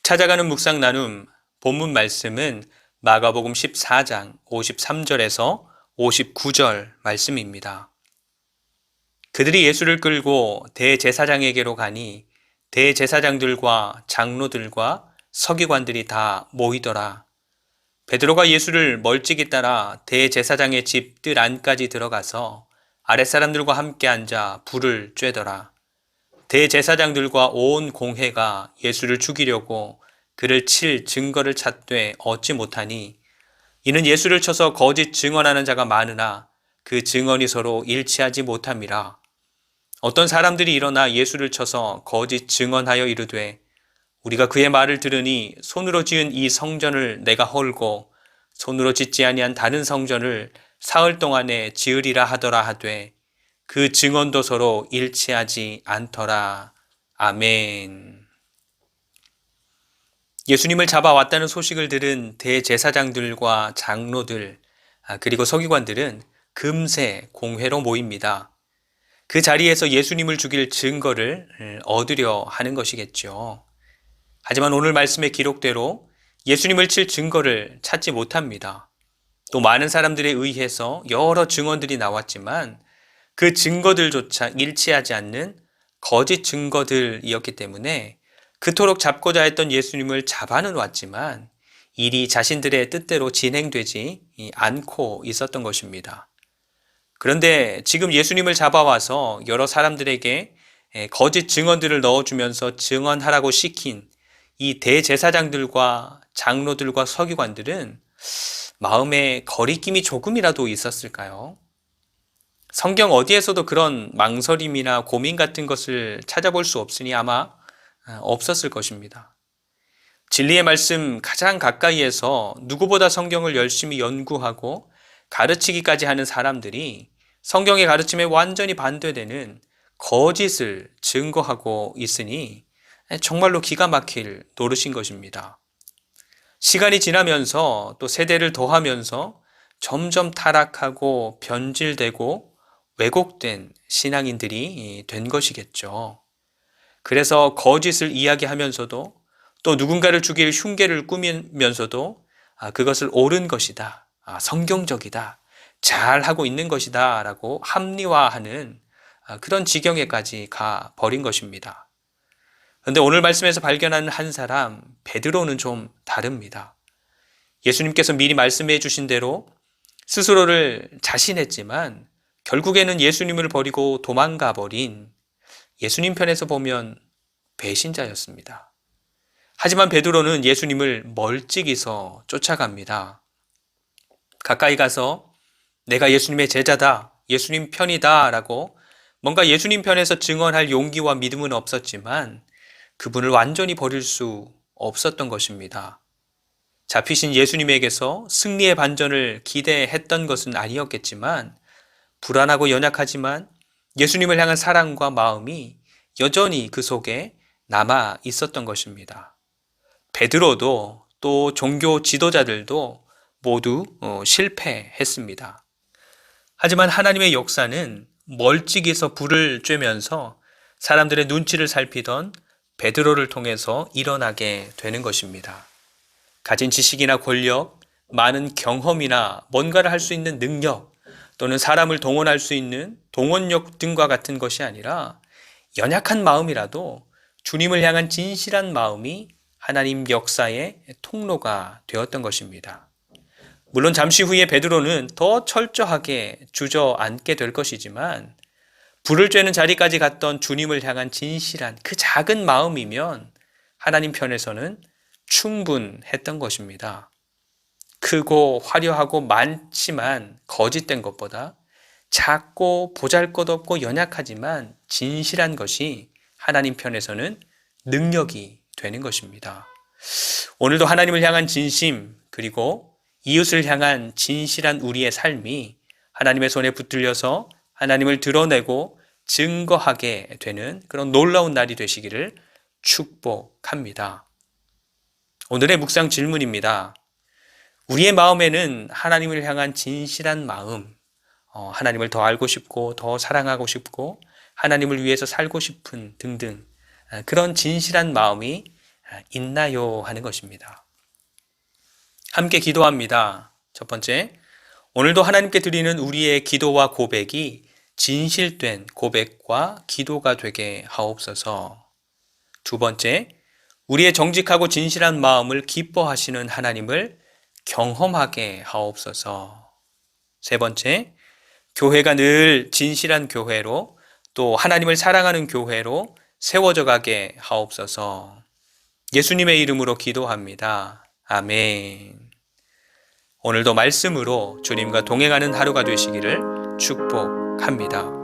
찾아가는 묵상 나눔 본문 말씀은 마가복음 14장 53절에서 59절 말씀입니다. 그들이 예수를 끌고 대제사장에게로 가니 대제사장들과 장로들과 서기관들이 다 모이더라. 베드로가 예수를 멀찍이 따라 대제사장의 집 뜰 안까지 들어가서 아랫사람들과 함께 앉아 불을 쬐더라. 대제사장들과 온 공회가 예수를 죽이려고 그를 칠 증거를 찾되 얻지 못하니 이는 예수를 쳐서 거짓 증언하는 자가 많으나 그 증언이 서로 일치하지 못함이라. 어떤 사람들이 일어나 예수를 쳐서 거짓 증언하여 이르되 우리가 그의 말을 들으니 손으로 지은 이 성전을 내가 헐고 손으로 짓지 아니한 다른 성전을 사흘 동안에 지으리라 하더라 하되 그 증언도 서로 일치하지 않더라. 아멘. 예수님을 잡아왔다는 소식을 들은 대제사장들과 장로들 그리고 서기관들은 금세 공회로 모입니다. 그 자리에서 예수님을 죽일 증거를 얻으려 하는 것이겠죠. 하지만 오늘 말씀의 기록대로 예수님을 칠 증거를 찾지 못합니다. 또 많은 사람들에 의해서 여러 증언들이 나왔지만 그 증거들조차 일치하지 않는 거짓 증거들이었기 때문에 그토록 잡고자 했던 예수님을 잡아는 왔지만 일이 자신들의 뜻대로 진행되지 않고 있었던 것입니다. 그런데 지금 예수님을 잡아와서 여러 사람들에게 거짓 증언들을 넣어주면서 증언하라고 시킨 이 대제사장들과 장로들과 서기관들은 마음에 거리낌이 조금이라도 있었을까요? 성경 어디에서도 그런 망설임이나 고민 같은 것을 찾아볼 수 없으니 아마 없었을 것입니다. 진리의 말씀 가장 가까이에서 누구보다 성경을 열심히 연구하고 가르치기까지 하는 사람들이 성경의 가르침에 완전히 반대되는 거짓을 증거하고 있으니 정말로 기가 막힐 노릇인 것입니다. 시간이 지나면서 또 세대를 더하면서 점점 타락하고 변질되고 왜곡된 신앙인들이 된 것이겠죠. 그래서 거짓을 이야기하면서도 또 누군가를 죽일 흉계를 꾸미면서도 그것을 옳은 것이다, 성경적이다, 잘하고 있는 것이다 라고 합리화하는 그런 지경에까지 가버린 것입니다. 그런데 오늘 말씀에서 발견하는 한 사람 베드로는 좀 다릅니다. 예수님께서 미리 말씀해 주신 대로 스스로를 자신했지만 결국에는 예수님을 버리고 도망가 버린 예수님 편에서 보면 배신자였습니다. 하지만 베드로는 예수님을 멀찍이서 쫓아갑니다. 가까이 가서 내가 예수님의 제자다, 예수님 편이다 라고 뭔가 예수님 편에서 증언할 용기와 믿음은 없었지만 그분을 완전히 버릴 수 없었던 것입니다. 잡히신 예수님에게서 승리의 반전을 기대했던 것은 아니었겠지만 불안하고 연약하지만 예수님을 향한 사랑과 마음이 여전히 그 속에 남아 있었던 것입니다. 베드로도 또 종교 지도자들도 모두 실패했습니다. 하지만 하나님의 역사는 멀찍이서 불을 쬐면서 사람들의 눈치를 살피던 베드로를 통해서 일어나게 되는 것입니다. 가진 지식이나 권력, 많은 경험이나 뭔가를 할 수 있는 능력 또는 사람을 동원할 수 있는 동원력 등과 같은 것이 아니라 연약한 마음이라도 주님을 향한 진실한 마음이 하나님 역사의 통로가 되었던 것입니다. 물론 잠시 후에 베드로는 더 철저하게 주저앉게 될 것이지만 불을 쬐는 자리까지 갔던 주님을 향한 진실한 그 작은 마음이면 하나님 편에서는 충분했던 것입니다. 크고 화려하고 많지만 거짓된 것보다 작고 보잘것없고 연약하지만 진실한 것이 하나님 편에서는 능력이 되는 것입니다. 오늘도 하나님을 향한 진심 그리고 이웃을 향한 진실한 우리의 삶이 하나님의 손에 붙들려서 하나님을 드러내고 증거하게 되는 그런 놀라운 날이 되시기를 축복합니다. 오늘의 묵상 질문입니다. 우리의 마음에는 하나님을 향한 진실한 마음, 하나님을 더 알고 싶고 더 사랑하고 싶고 하나님을 위해서 살고 싶은 등등 그런 진실한 마음이 있나요? 하는 것입니다. 함께 기도합니다. 첫 번째, 오늘도 하나님께 드리는 우리의 기도와 고백이 진실된 고백과 기도가 되게 하옵소서. 두 번째, 우리의 정직하고 진실한 마음을 기뻐하시는 하나님을 경험하게 하옵소서. 세 번째, 교회가 늘 진실한 교회로 또 하나님을 사랑하는 교회로 세워져 가게 하옵소서. 예수님의 이름으로 기도합니다. 아멘. 오늘도 말씀으로 주님과 동행하는 하루가 되시기를 축복합니다.